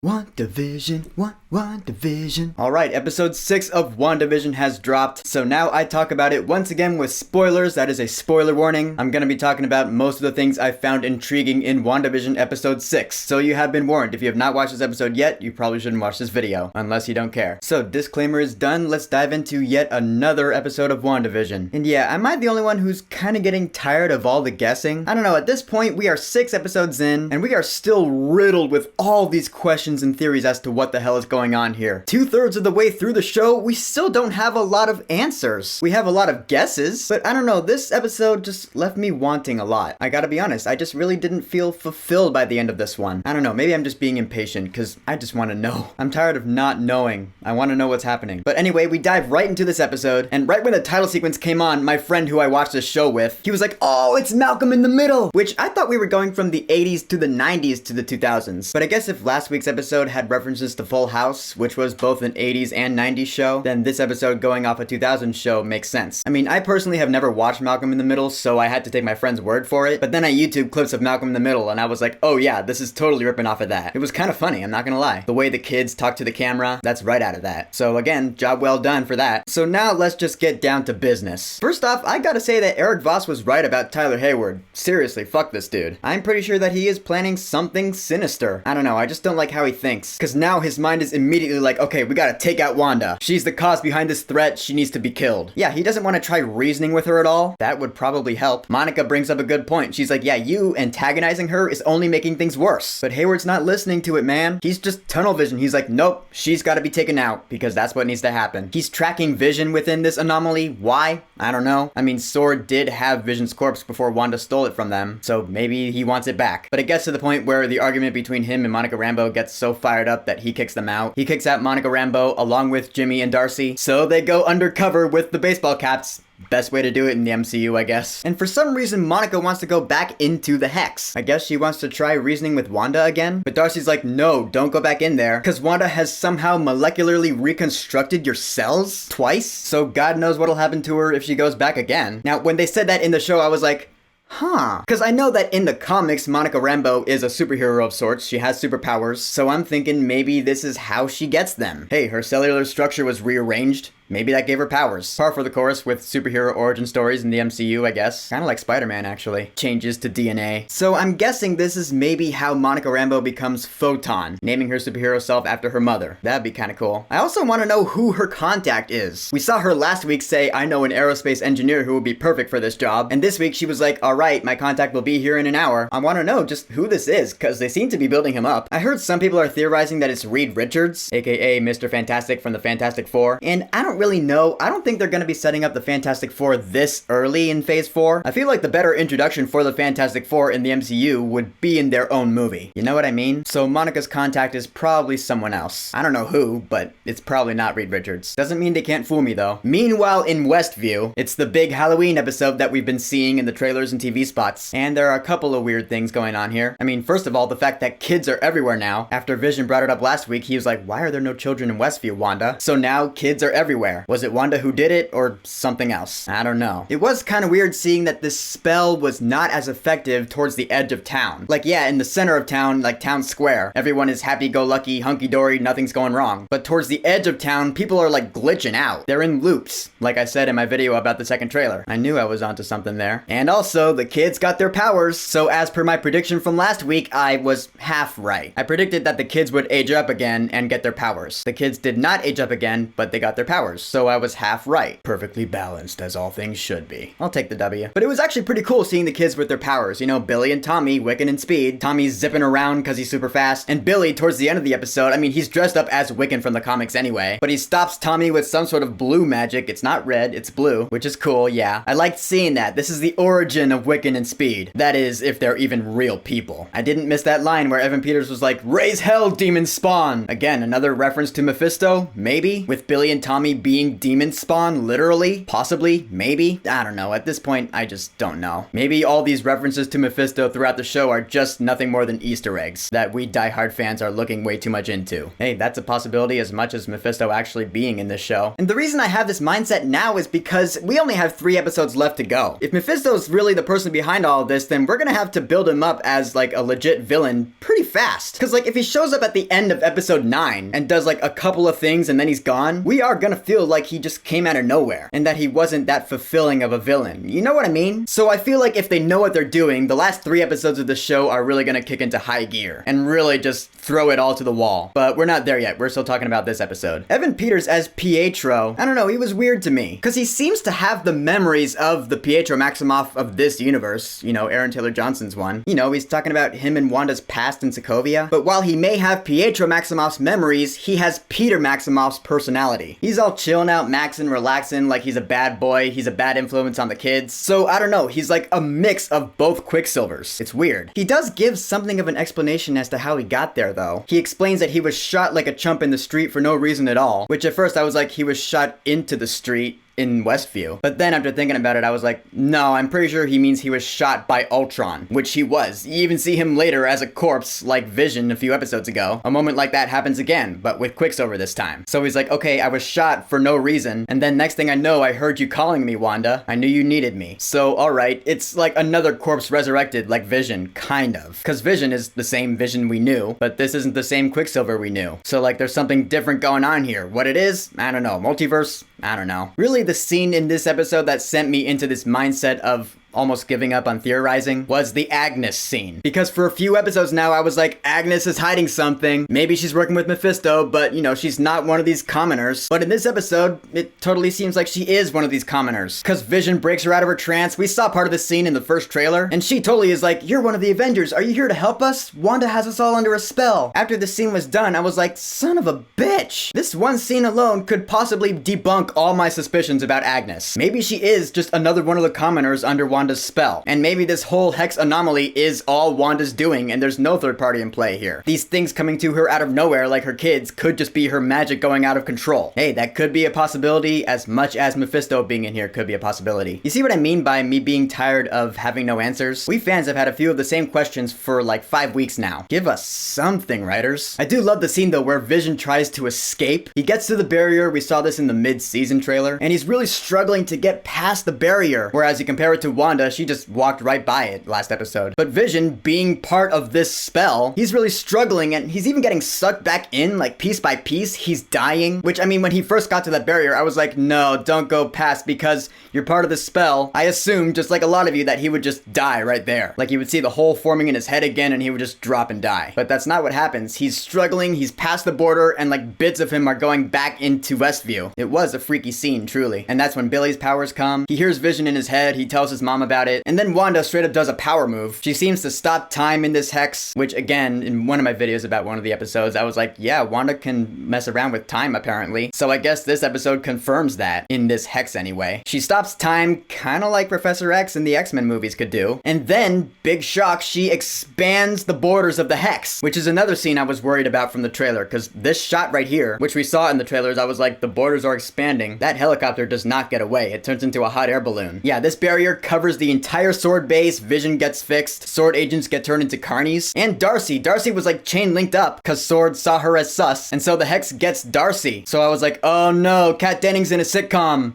WandaVision, WandaVision. Alright, episode 6 of WandaVision has dropped, so now I talk about it once again with spoilers. That is a spoiler warning. I'm gonna be talking about most of the things I found intriguing in WandaVision episode 6. So you have been warned. If you have not watched this episode yet, you probably shouldn't watch this video, unless you don't care. So, disclaimer is done. Let's dive into yet another episode of WandaVision. And yeah, am I the only one who's kind of getting tired of all the guessing? I don't know, at this point, we are 6 episodes in, and we are still riddled with all these questions and theories as to what the hell is going on here. 2/3 of the way through the show, we still don't have a lot of answers. We have a lot of guesses, but I don't know, this episode just left me wanting a lot. I gotta be honest, I just really didn't feel fulfilled by the end of this one. I don't know, maybe I'm just being impatient, because I just want to know. I'm tired of not knowing. I want to know what's happening. But anyway, we dive right into this episode, and right when the title sequence came on, my friend who I watched this show with, he was like, "Oh, it's Malcolm in the Middle!" Which I thought we were going from the 80s to the 90s to the 2000s. But I guess if last week's episode had references to Full House, which was both an 80s and 90s show, then this episode going off a 2000s show makes sense. I mean, I personally have never watched Malcolm in the Middle, so I had to take my friend's word for it, but then I YouTube clips of Malcolm in the Middle, and I was like, oh yeah, this is totally ripping off of that. It was kind of funny, I'm not gonna lie. The way the kids talk to the camera, that's right out of that. So again, job well done for that. So now let's just get down to business. First off, I gotta say that Eric Voss was right about Tyler Hayward. Seriously, fuck this dude. I'm pretty sure that he is planning something sinister. I don't know, I just don't like how he thinks. Because now his mind is immediately like, okay, we gotta take out Wanda. She's the cause behind this threat, she needs to be killed. Yeah, he doesn't want to try reasoning with her at all. That would probably help. Monica brings up a good point. She's like, yeah, you antagonizing her is only making things worse. But Hayward's not listening to it, man. He's just tunnel vision. He's like, nope, she's gotta be taken out, because that's what needs to happen. He's tracking Vision within this anomaly. Why? I don't know. I mean, S.W.O.R.D. did have Vision's corpse before Wanda stole it from them, so maybe he wants it back. But it gets to the point where the argument between him and Monica Rambeau gets so fired up that he kicks them out. He kicks out Monica Rambeau along with Jimmy and Darcy, so they go undercover with the baseball caps. Best way to do it in the MCU, I guess. And for some reason, Monica wants to go back into the Hex. I guess she wants to try reasoning with Wanda again? But Darcy's like, no, don't go back in there, because Wanda has somehow molecularly reconstructed your cells twice, so God knows what'll happen to her if she goes back again. Now, when they said that in the show, I was like, huh. Because I know that in the comics, Monica Rambeau is a superhero of sorts. She has superpowers. So I'm thinking maybe this is how she gets them. Hey, her cellular structure was rearranged. Maybe that gave her powers. Par for the course with superhero origin stories in the MCU, I guess. Kind of like Spider-Man, actually. Changes to DNA. So I'm guessing this is maybe how Monica Rambeau becomes Photon, naming her superhero self after her mother. That'd be kind of cool. I also want to know who her contact is. We saw her last week say, I know an aerospace engineer who would be perfect for this job. And this week she was like, all right, my contact will be here in an hour. I want to know just who this is, because they seem to be building him up. I heard some people are theorizing that it's Reed Richards, aka Mr. Fantastic from the Fantastic Four. And I don't really know. I don't think they're going to be setting up the Fantastic Four this early in Phase 4. I feel like the better introduction for the Fantastic Four in the MCU would be in their own movie. You know what I mean? So Monica's contact is probably someone else. I don't know who, but it's probably not Reed Richards. Doesn't mean they can't fool me though. Meanwhile, in Westview, it's the big Halloween episode that we've been seeing in the trailers and TV spots. And there are a couple of weird things going on here. I mean, first of all, the fact that kids are everywhere now. After Vision brought it up last week, he was like, why are there no children in Westview, Wanda? So now kids are everywhere. Was it Wanda who did it, or something else? I don't know. It was kind of weird seeing that this spell was not as effective towards the edge of town. Like, yeah, in the center of town, like town square, everyone is happy-go-lucky, hunky-dory, nothing's going wrong. But towards the edge of town, people are like glitching out. They're in loops, like I said in my video about the second trailer. I knew I was onto something there. And also, the kids got their powers, so as per my prediction from last week, I was half right. I predicted that the kids would age up again and get their powers. The kids did not age up again, but they got their powers, so I was half right. Perfectly balanced, as all things should be. I'll take the W. But it was actually pretty cool seeing the kids with their powers. You know, Billy and Tommy, Wiccan and Speed. Tommy's zipping around because he's super fast. And Billy, towards the end of the episode, I mean, he's dressed up as Wiccan from the comics anyway. But he stops Tommy with some sort of blue magic. It's not red, it's blue, which is cool, yeah. I liked seeing that. This is the origin of Wiccan and Speed. That is, if they're even real people. I didn't miss that line where Evan Peters was like, raise hell, demon spawn! Again, another reference to Mephisto? Maybe? With Billy and Tommy being being demon spawn, literally? Possibly? Maybe? I don't know. At this point, I just don't know. Maybe all these references to Mephisto throughout the show are just nothing more than Easter eggs that we diehard fans are looking way too much into. Hey, that's a possibility as much as Mephisto actually being in this show. And the reason I have this mindset now is because we only have 3 episodes left to go. If Mephisto's really the person behind all of this, then we're gonna have to build him up as like a legit villain pretty fast. Cause like if he shows up at the end of episode 9 and does like a couple of things and then he's gone, we are gonna feel like he just came out of nowhere and that he wasn't that fulfilling of a villain. You know what I mean? So I feel like if they know what they're doing, the last 3 episodes of the show are really gonna kick into high gear and really just throw it all to the wall. But we're not there yet. We're still talking about this episode. Evan Peters as Pietro, I don't know, he was weird to me. Cause he seems to have the memories of the Pietro Maximoff of this universe, you know, Aaron Taylor Johnson's one. You know, he's talking about him and Wanda's past in Sokovia. But while he may have Pietro Maximoff's memories, he has Peter Maximoff's personality. He's all chilling out, maxing, relaxing, like he's a bad boy, he's a bad influence on the kids. So I don't know, he's like a mix of both Quicksilvers. It's weird. He does give something of an explanation as to how he got there though. He explains that he was shot like a chump in the street for no reason at all, which at first I was like, he was shot into the street in Westview. But then after thinking about it, I was like, no, I'm pretty sure he means he was shot by Ultron, which he was. You even see him later as a corpse, like Vision a few episodes ago. A moment like that happens again, but with Quicksilver this time. So he's like, okay, I was shot for no reason, and then next thing I know, I heard you calling me, Wanda. I knew you needed me. So, alright, it's like another corpse resurrected, like Vision, kind of. Cause Vision is the same Vision we knew, but this isn't the same Quicksilver we knew. So like, there's something different going on here. What it is? I don't know. Multiverse? I don't know. Really, the scene in this episode that sent me into this mindset of almost giving up on theorizing was the Agnes scene. Because for a few episodes now, I was like, Agnes is hiding something. Maybe she's working with Mephisto, but you know, she's not one of these commoners. But in this episode, it totally seems like she is one of these commoners. Cause Vision breaks her out of her trance. We saw part of this scene in the first trailer, and she totally is like, you're one of the Avengers. Are you here to help us? Wanda has us all under a spell. After the scene was done, I was like, son of a bitch. This one scene alone could possibly debunk all my suspicions about Agnes. Maybe she is just another one of the commoners under Wanda's spell. And maybe this whole Hex anomaly is all Wanda's doing and there's no third party in play here. These things coming to her out of nowhere like her kids could just be her magic going out of control. Hey, that could be a possibility as much as Mephisto being in here could be a possibility. You see what I mean by me being tired of having no answers? We fans have had a few of the same questions for like 5 weeks now. Give us something, writers. I do love the scene though where Vision tries to escape. He gets to the barrier, we saw this in the mid-season trailer, and he's really struggling to get past the barrier. Whereas you compare it to Wanda, she just walked right by it last episode. But Vision, being part of this spell, he's really struggling and he's even getting sucked back in like piece by piece. He's dying, which I mean, when he first got to that barrier, I was like, no, don't go past because you're part of the spell. I assumed, just like a lot of you, that he would just die right there. Like you would see the hole forming in his head again and he would just drop and die. But that's not what happens. He's struggling, he's past the border, and like bits of him are going back into Westview. It was a freaky scene, truly. And that's when Billy's powers come. He hears Vision in his head, he tells his mom about it, and then Wanda straight up does a power move. She seems to stop time in this hex, which again, in one of my videos about one of the episodes, I was like, yeah, Wanda can mess around with time apparently. So I guess this episode confirms that, in this hex anyway. She stops time, kinda like Professor X in the X-Men movies could do. And then, big shock, she expands the borders of the hex, which is another scene I was worried about from the trailer, because this shot right here, which we saw in the trailers, I was like, the borders are expanding. That helicopter does not get away. It turns into a hot air balloon. Yeah, this barrier covers the entire Sword base. Vision gets fixed, Sword agents get turned into carnies, and Darcy was like chain linked up because Sword saw her as sus, and so the hex gets Darcy. So I was like, oh no, Kat Dennings in a sitcom.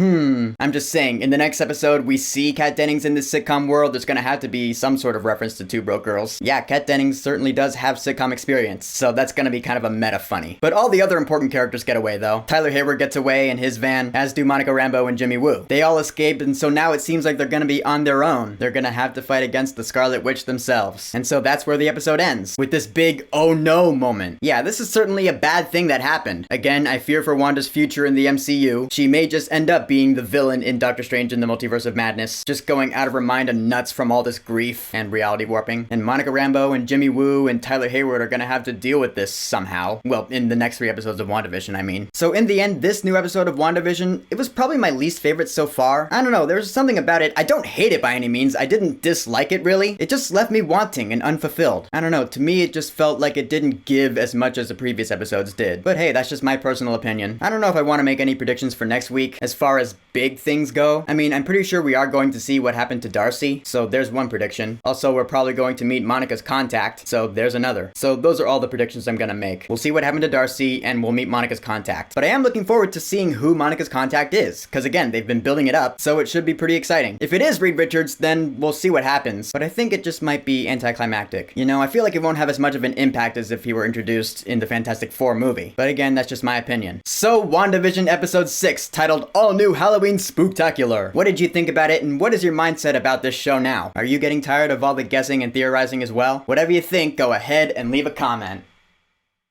I'm just saying, in the next episode, we see Kat Dennings in this sitcom world. There's gonna have to be some sort of reference to Two Broke Girls. Yeah, Kat Dennings certainly does have sitcom experience, so that's gonna be kind of a meta funny. But all the other important characters get away, though. Tyler Hayward gets away in his van, as do Monica Rambeau and Jimmy Woo. They all escape, and so now it seems like they're gonna be on their own. They're gonna have to fight against the Scarlet Witch themselves. And so that's where the episode ends, with this big oh no moment. Yeah, this is certainly a bad thing that happened. Again, I fear for Wanda's future in the MCU. She may just end up being the villain in Doctor Strange in the Multiverse of Madness, just going out of her mind and nuts from all this grief and reality warping. And Monica Rambeau and Jimmy Woo and Tyler Hayward are gonna have to deal with this somehow. Well, in the next 3 episodes of WandaVision, I mean. So in the end, this new episode of WandaVision, it was probably my least favorite so far. I don't know, there's something about it. I don't hate it by any means. I didn't dislike it really. It just left me wanting and unfulfilled. I don't know, to me it just felt like it didn't give as much as the previous episodes did. But hey, that's just my personal opinion. I don't know if I want to make any predictions for next week as far as big things go. I mean, I'm pretty sure we are going to see what happened to Darcy, so there's one prediction. Also, we're probably going to meet Monica's contact, so there's another. So those are all the predictions I'm gonna make. We'll see what happened to Darcy, and we'll meet Monica's contact. But I am looking forward to seeing who Monica's contact is, because again, they've been building it up, so it should be pretty exciting. If it is Reed Richards, then we'll see what happens, but I think it just might be anticlimactic. You know, I feel like it won't have as much of an impact as if he were introduced in the Fantastic Four movie. But again, that's just my opinion. So, WandaVision Episode 6, titled All New Halloween Spooktacular. What did you think about it, and what is your mindset about this show now? Are you getting tired of all the guessing and theorizing as well? Whatever you think, go ahead and leave a comment.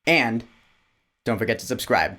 And don't forget to subscribe.